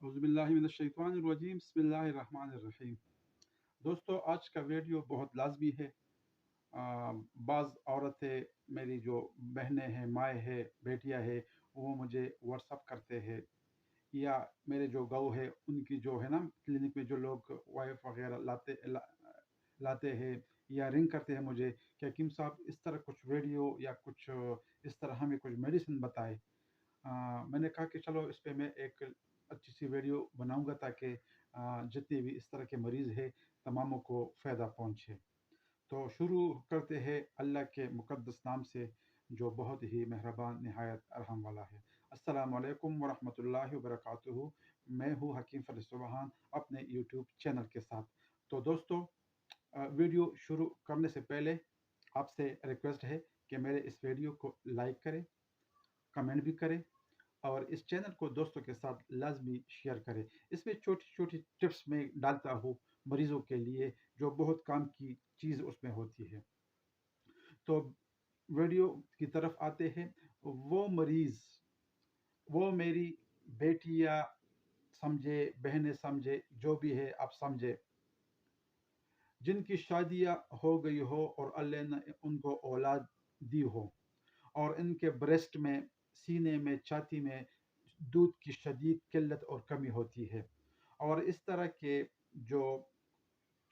अऊज़ुबिल्लाहि बिस्मिल्लाहिर्रहमानिर्रहीम। दोस्तों, आज का वीडियो बहुत लाजमी है। बाज़ औरतें, मेरी जो बहनें हैं, माएँ हैं, बेटियाँ हैं, वो मुझे व्हाट्सअप करते हैं, या मेरे जो गऊ है उनकी जो है ना क्लिनिक में जो लोग वाइफ वगैरह लाते हैं, या रिंग करते हैं मुझे कि हकीम साहब इस तरह कुछ वीडियो या कुछ इस तरह हमें कुछ मेडिसिन बताए। मैंने कहा कि चलो इस पे मैं एक अच्छी सी वीडियो बनाऊंगा ताकि जितने भी इस तरह के मरीज़ हैं तमामों को फ़ायदा पहुंचे। तो शुरू करते हैं अल्लाह के मुक़द्दस नाम से, जो बहुत ही मेहरबान नहायत रहम वाला है। अस्सलाम वालेकुम वरहमतुल्लाहि वबरकातुहू। मैं हूँ हकीम फरीद सुबहान अपने यूट्यूब चैनल के साथ। तो दोस्तों, वीडियो शुरू करने से पहले आपसे रिक्वेस्ट है कि मेरे इस वीडियो को लाइक करें, कमेंट भी करें, और इस चैनल को दोस्तों के साथ लाजमी शेयर करें। इसमें छोटी छोटी टिप्स मैं डालता हूँ मरीज़ों के लिए, जो बहुत काम की चीज़ उसमें होती है। तो वीडियो की तरफ आते हैं। वो मरीज़, वो मेरी बेटियां समझे, बहनें समझे, जो भी है आप समझे, जिनकी शादियां हो गई हो और अल्लाह ने उनको औलाद दी हो, और इनके ब्रेस्ट में, सीने में, छाती में दूध की शदीद किल्लत और कमी होती है। और इस तरह के जो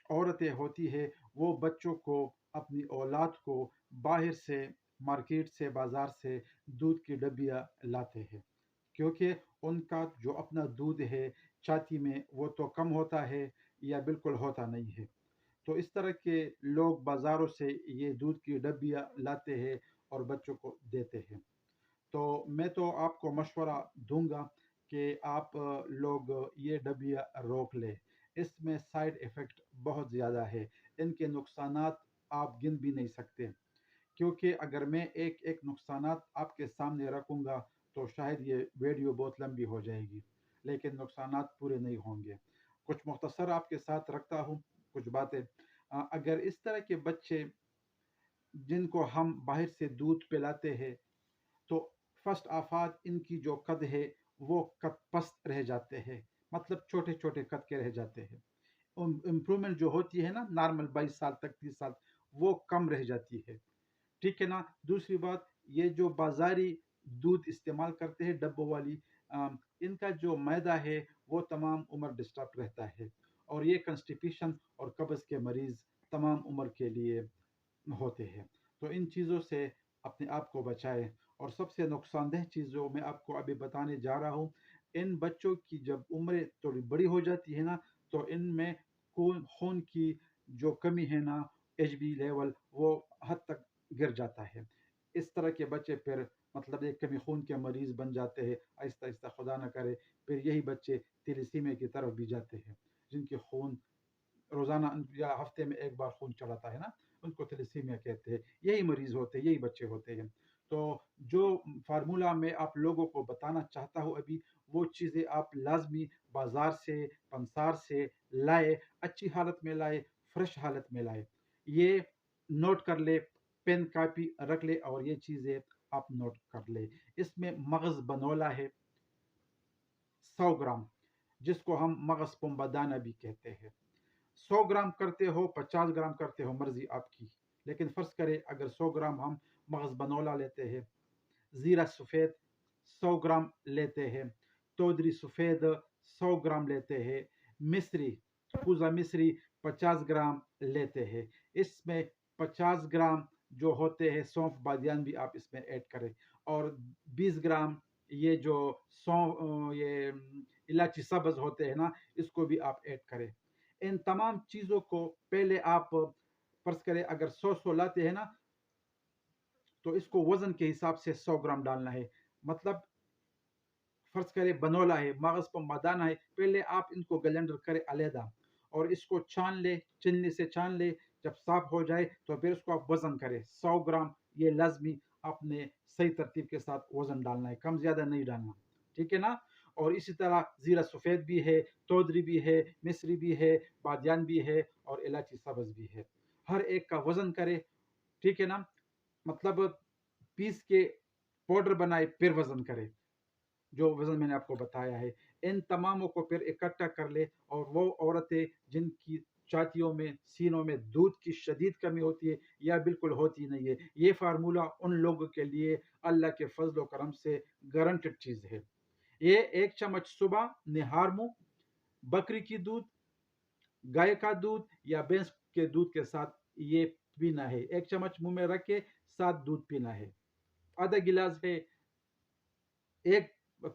औरतें होती है, वो बच्चों को, अपनी औलाद को बाहर से, मार्केट से, बाज़ार से दूध की डब्बियाँ लाते हैं, क्योंकि उनका जो अपना दूध है छाती में वो तो कम होता है या बिल्कुल होता नहीं है। तो इस तरह के लोग बाज़ारों से ये दूध की डब्बियाँ लाते हैं और बच्चों को देते हैं। तो मैं तो आपको मशवरा दूंगा कि आप लोग ये डब्बियाँ रोक लें। इसमें साइड इफ़ेक्ट बहुत ज़्यादा है, इनके नुकसानात आप गिन भी नहीं सकते। क्योंकि अगर मैं एक एक नुकसानात आपके सामने रखूँगा तो शायद ये वीडियो बहुत लंबी हो जाएगी, लेकिन नुकसानात पूरे नहीं होंगे। कुछ मुख्तसर आपके साथ रखता हूँ कुछ बातें। अगर इस तरह के बच्चे, जिनको हम बाहर से दूध पिलाते हैं, तो फर्स्ट आफात इनकी जो कद है वो कद पस्त रह जाते हैं, मतलब छोटे छोटे कद के रह जाते हैं। इम्प्रूवमेंट जो होती है ना, नॉर्मल 22 साल तक, 30 साल, वो कम रह जाती है। ठीक है ना। दूसरी बात, ये जो बाजारी दूध इस्तेमाल करते हैं डब्बों वाली, इनका जो मैदा है वो तमाम उम्र डिस्टर्ब रहता है, और ये कंस्टिपेशन और कब्ज़ के मरीज़ तमाम उम्र के लिए होते हैं। तो इन चीज़ों से अपने आप को बचाएं। और सबसे नुकसानदेह चीज़ जो मैं आपको अभी बताने जा रहा हूँ, इन बच्चों की जब उम्र थोड़ी बड़ी हो जाती है ना, तो इनमें खून खून की जो कमी है ना, एचबी लेवल वो हद तक गिर जाता है। इस तरह के बच्चे फिर, मतलब एक कमी खून के मरीज़ बन जाते हैं आहिस्ता आहिस्ता, खुदा न करे। फिर यही बच्चे तिलिसीमिया की तरफ भी जाते हैं, जिनके खून रोज़ाना या हफ्ते में एक बार खून चढ़ाता है ना, उनको थैलेसीमिया कहते हैं। यही मरीज़ होते हैं, यही बच्चे होते हैं। तो जो फार्मूला मैं आप लोगों को बताना चाहता हूँ अभी, वो चीज़ें आप लाजमी बाज़ार से, पंसार से लाए, अच्छी हालत में लाए, फ्रेश हालत में लाए। ये नोट कर ले, पेन कापी रख ले, और ये चीज़ें आप नोट कर ले। इसमें मगज़ बनोला है 100 ग्राम, जिसको हम मगज़ पुम्बादाना भी कहते हैं। 100 ग्राम करते हो, 50 ग्राम करते हो, मर्जी आपकी। लेकिन फ़र्ज़ करें अगर 100 ग्राम हम मगज़ बनोला लेते हैं, ज़ीरा सफ़ेद 100 ग्राम लेते हैं, तोदरी सफ़ेद 100 ग्राम लेते हैं, मिस्री, पूज़ा मिस्री 50 ग्राम लेते हैं। इसमें 50 ग्राम जो होते हैं सौंफ बादियान भी आप इसमें ऐड करें, और 20 ग्राम ये जो सौंफ, ये इलायची सब्ज़ होते हैं ना, इसको भी आप ऐड करें। इन तमाम चीज़ों को पहले आप फ़र्ज़ करें अगर 100 लाते हैं ना, तो इसको वज़न के हिसाब से 100 ग्राम डालना है। मतलब फ़र्ज़ करें बनोला है, मगज़ पम्बादाना है, पहले आप इनको ग्राइंडर करें अलहदा, और इसको छान ले, छलनी से छान ले। जब साफ़ हो जाए तो फिर इसको आप वज़न करें 100 ग्राम। ये लाज़मी आपने सही तरतीब के साथ वज़न डालना है, कम ज़्यादा नहीं डालना। ठीक है ना। और इसी तरह ज़ीरा सफ़ेद भी है, तोदरी भी है, मिस्री भी है, बादियान भी है, और इलायची सब्ज़ भी है। हर एक का वज़न करें। ठीक है ना। मतलब पीस के पाउडर बनाए फिर वज़न करें, जो वज़न मैंने आपको बताया है। इन तमामों को फिर इकट्ठा कर ले। और वो औरतें जिनकी छातियों में, सीनों में दूध की शदीद कमी होती है या बिल्कुल होती नहीं है, ये फार्मूला उन लोगों के लिए अल्लाह के फजल करम से गारंटेड चीज़ है। ये 1 चम्मच सुबह निहार मुँह, बकरी की दूध, गाय का दूध या भैंस के दूध के साथ ये पीना है। 1 चम्मच मुँह में रख के साथ दूध पीना है। आधा गिलास है, एक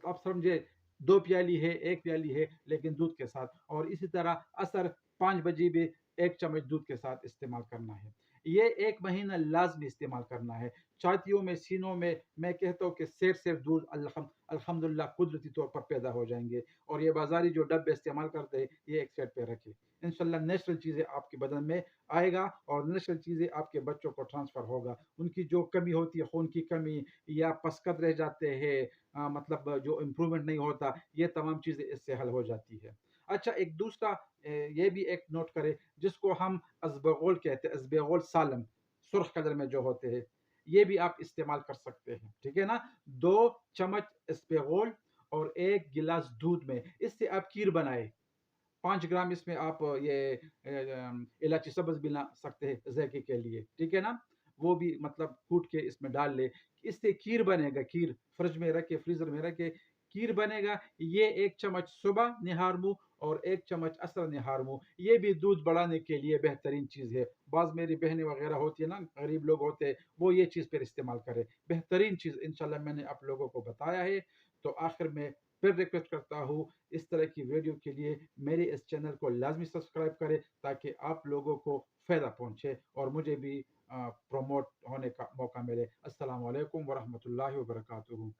आप समझे 2 प्याली है, 1 प्याली है, लेकिन दूध के साथ। और इसी तरह असर 5 बजे भी 1 चम्मच दूध के साथ इस्तेमाल करना है। ये 1 महीना लाज़मी इस्तेमाल करना है। छातियों में, सीनों में मैं कहता हूँ कि सेर-सेर दूध अल्हम्दुलिल्लाह कुदरती तौर पर पैदा हो जाएँगे। और ये बाज़ारी जो डब्बे इस्तेमाल करते हैं, ये एक साइड पे रखें। इंशाअल्लाह नेचुरल चीज़ें आपके बदन में आएगा और नेचुरल चीज़ें आपके बच्चों को ट्रांसफ़र होगा। उनकी जो कमी होती है, खून की कमी या पसकद रह जाते हैं, मतलब जो इम्प्रूवमेंट नहीं होता, ये तमाम चीज़ें इससे हल हो जाती है। अच्छा, एक दूसरा ये भी एक नोट करें, जिसको हम असबगोल कहते हैं, असबगोल सालम, सुर्ख कलर में जो होते हैं, ये भी आप इस्तेमाल कर सकते हैं, ठीक है ना? 2 चम्मच इसबगोल और 1 गिलास दूध में इससे आप खीर बनाएँ। 5 ग्राम इसमें आप ये इलायची सब्ज़ भी ला सकते हैं ज़ायके के लिए, ठीक है ना? वो भी मतलब कूट के इसमें डाल लें। इससे खीर बनेगा, खीर फ्रिज में रख के, फ्रीज़र में रख के खीर बनेगा। ये 1 चम्मच सुबह निहार मुँह और 1 चम्मच असर निहार मुँह, ये भी दूध बढ़ाने के लिए बेहतरीन चीज़ है। बाज़ मेरी बहनें वग़ैरह होती है ना, गरीब लोग होते हैं, वो ये चीज़ फिर इस्तेमाल करें। बेहतरीन चीज़ इंशाअल्लाह मैंने आप लोगों को बताया है। तो आखिर में फिर रिक्वेस्ट करता हूँ, इस तरह की वीडियो के लिए मेरे इस चैनल को लाज़मी सब्सक्राइब करें, ताकि आप लोगों को फ़ायदा पहुँचे और मुझे भी प्रमोट होने का मौका मिले। अस्सलामु अलैकुम व रहमतुल्लाहि व बरकातुहू।